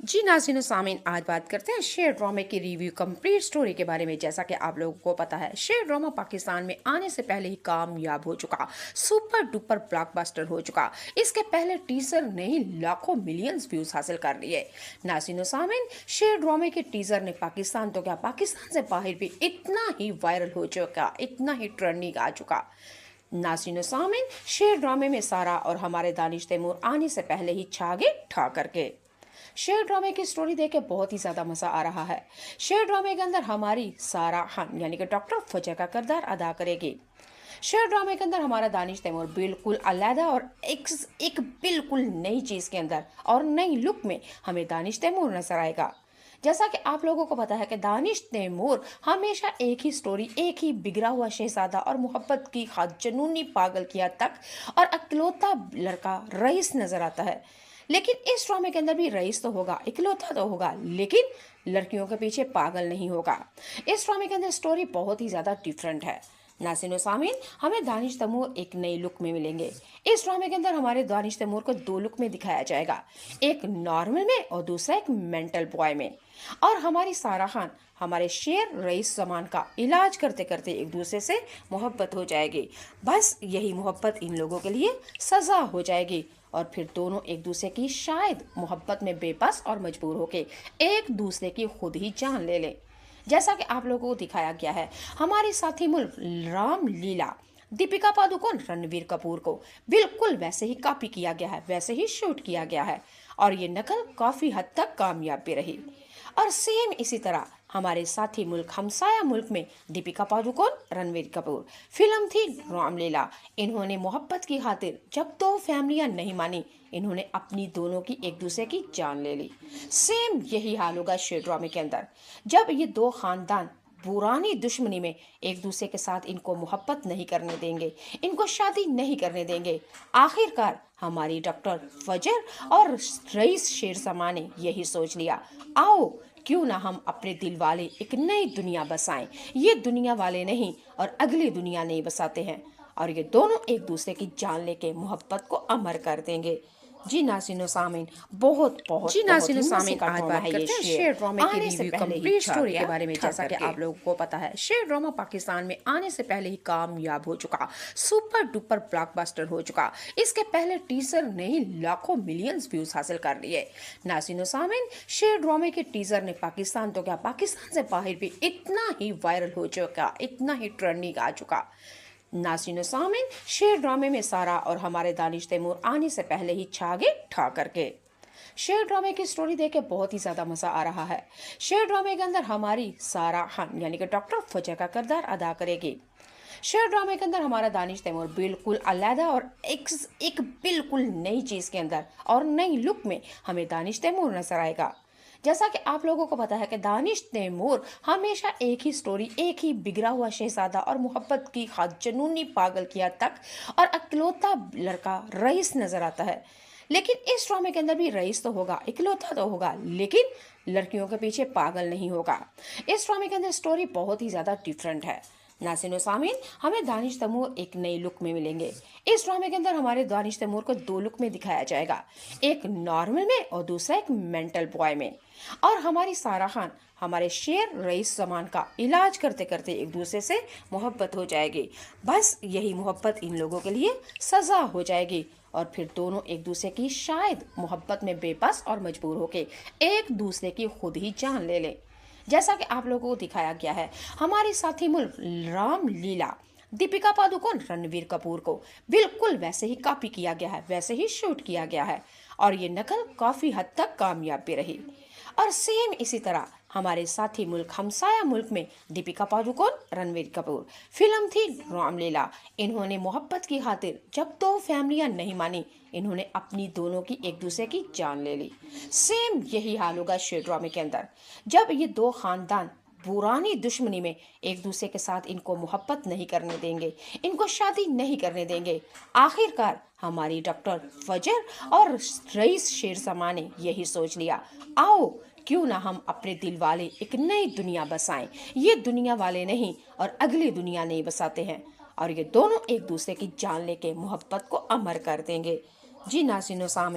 जी नाज़रीन सामीन, आज बात करते हैं शेर ड्रामे की रिव्यू कंप्लीट स्टोरी के बारे में। जैसा कि आप लोगों को पता है, शेर ड्रामा पाकिस्तान में आने से पहले ही कामयाब हो चुका, सुपर डुपर ब्लॉकबस्टर हो चुका। इसके पहले टीजर ने ही लाखों मिलियंस व्यूज हासिल कर लिए। नाज़रीन सामीन, शेर ड्रामे के टीजर ने पाकिस्तान तो क्या, पाकिस्तान से बाहर भी इतना ही वायरल हो चुका, इतना ही ट्रेंडिंग आ चुका। नाज़रीन सामीन, शेर ड्रामे में सारा और हमारे दानिश तैमूर आने से पहले ही छा गए ठा करके। शेर ड्रामे की स्टोरी देख के बहुत ही ज़्यादा मज़ा आ रहा है। शेर ड्रामे के अंदर हमारी सारा खान यानी कि डॉक्टर फजर का किरदार अदा करेगी। शेर ड्रामे के अंदर हमारा दानिश तैमूर बिल्कुल अलहदा और एक बिल्कुल नई चीज़ के अंदर और नई लुक में हमें दानिश तैमूर नजर आएगा। जैसा कि आप लोगों को पता है कि दानिश तैमूर हमेशा एक ही स्टोरी, एक ही बिगड़ा हुआ शहजादा और मोहब्बत की खाद जुनूनी पागल किया तक और अकलौता लड़का रईस नजर आता है। लेकिन इस ड्रामे के अंदर भी रईस तो होगा, इकलौता तो होगा, लेकिन लड़कियों के पीछे पागल नहीं होगा। इस ड्रामे के अंदर स्टोरी बहुत ही ज़्यादा डिफरेंट है। नाज़रीन सामीन, हमें दानिश तैमूर एक नई लुक में मिलेंगे। इस ड्रामे के अंदर हमारे दानिश तैमूर को दो लुक में दिखाया जाएगा, एक नॉर्मल में और दूसरा एक मेंटल बॉय में। और हमारी सारा खान हमारे शेर रईस जमान का इलाज करते करते एक दूसरे से मोहब्बत हो जाएगी। बस यही मोहब्बत इन लोगों के लिए सजा हो जाएगी और फिर दोनों एक दूसरे की शायद मोहब्बत में बेबस और मजबूर होके एक दूसरे की खुद ही जान ले लें। जैसा कि आप लोगों को दिखाया गया है, हमारे साथी मुल्क रामलीला दीपिका पादुकोण रणवीर कपूर को बिल्कुल वैसे ही कॉपी किया गया है, वैसे ही शूट किया गया है और ये नकल काफ़ी हद तक कामयाब भी रही। और सेम इसी तरह हमारे साथी मुल्क हमसाया मुल्क में दीपिका पादुकोण रणवीर कपूर फिल्म थी रामलीला। इन्होंने मोहब्बत की खातिर जब दो फैमिलियां नहीं मानी, इन्होंने अपनी दोनों की एक दूसरे की जान ले ली। सेम यही हाल होगा शेर ड्रामे के अंदर, जब ये दो खानदान पुरानी दुश्मनी में एक दूसरे के साथ इनको मोहब्बत नहीं करने देंगे, इनको शादी नहीं करने देंगे। आखिरकार हमारी डॉक्टर फजर और रईस शेर समा ने यही सोच लिया, आओ क्यों ना हम अपने दिल वाले एक नई दुनिया बसाएं। ये दुनिया वाले नहीं और अगली दुनिया नहीं बसाते हैं और ये दोनों एक दूसरे की जान लेके मोहब्बत को अमर कर देंगे। जी नाज़रीन सामीन, बहुत बहुत जी नाज़रीन बहुत सामीन, आज बात करते हैं शेर ड्रामे की आने से रिव्यू पहले ही कंप्लीट छा स्टोरी के गया बारे में। ठा जैसा कि करके आप लोगों को पता है, शेर ड्रामा पाकिस्तान में आने से पहले ही कामयाब हो चुका, सुपर डुपर ब्लॉकबस्टर हो चुका। इसके पहले टीजर ने ही लाखों मिलियंस व्यूज हासिल कर लिए। नाज़रीन सामीन, शेर ड्रामे के टीजर ने पाकिस्तान तो क्या, पाकिस्तान से बाहर भी इतना ही वायरल हो चुका, इतना ही ट्रेंडिंग आ चुका। नाज़रीन सामीन, शेर ड्रामे में सारा और हमारे दानिश तैमूर आने से पहले ही छा गए ठा करके। शेर ड्रामे की स्टोरी देख के बहुत ही ज़्यादा मज़ा आ रहा है। शेर ड्रामे के अंदर हमारी सारा खान यानी कि डॉक्टर फजर का किरदार अदा करेगी। शेर ड्रामे के अंदर हमारा दानिश तैमूर बिल्कुल अलहदा और एक बिल्कुल नई चीज़ के अंदर और नई लुक में हमें दानिश तैमूर नजर आएगा। जैसा कि आप लोगों को पता है कि दानिश तैमूर हमेशा एक ही स्टोरी, एक ही बिगड़ा हुआ शहजादा और मोहब्बत की खाद जुनूनी पागल किया तक और अकलौता लड़का रईस नजर आता है। लेकिन इस ड्रामे के अंदर भी रईस तो होगा, इकलौता तो होगा, लेकिन लड़कियों के पीछे पागल नहीं होगा। इस ड्रामे के अंदर स्टोरी बहुत ही ज़्यादा डिफरेंट है। नाज़रीन सामीन, हमें दानिश तैमूर एक नई लुक में मिलेंगे। इस ड्रामे के अंदर हमारे दानिश तैमूर को दो लुक में दिखाया जाएगा, एक नॉर्मल में और दूसरा एक मेंटल बॉय में। और हमारी सारा खान हमारे शेर रईस जमान का इलाज करते करते एक दूसरे से मोहब्बत हो जाएगी। बस यही मोहब्बत इन लोगों के लिए सजा हो जाएगी और फिर दोनों एक दूसरे की शायद मोहब्बत में बेबस और मजबूर होके एक दूसरे की खुद ही जान ले लें। जैसा कि आप लोगों को दिखाया गया है, हमारे साथी मुल्क रामलीला दीपिका पादुकोण रणवीर कपूर को बिल्कुल वैसे ही कॉपी किया गया है, वैसे ही शूट किया गया है और ये नकल काफ़ी हद तक कामयाब भी रही। और सेम इसी तरह हमारे साथी मुल्क हमसाया मुल्क में दीपिका पादुकोण रणवीर कपूर फिल्म थी रामलीला। इन्होंने मोहब्बत की खातिर जब दो फैमिलियां नहीं मानी, इन्होंने अपनी दोनों की एक दूसरे की जान ले ली। सेम यही हाल होगा शेर ड्रामे के अंदर, जब ये दो खानदान पुरानी दुश्मनी में एक दूसरे के साथ इनको मोहब्बत नहीं करने देंगे, इनको शादी नहीं करने देंगे। आखिरकार हमारी डॉक्टर फजर और रईस शेर समा ने यही सोच लिया, आओ क्यों ना हम अपने दिल वाले एक नई दुनिया बसाएं। ये दुनिया वाले नहीं और अगली दुनिया नहीं बसाते हैं और ये दोनों एक दूसरे की जान लेके मोहब्बत को अमर कर देंगे। जी नाज़रीन सामीन।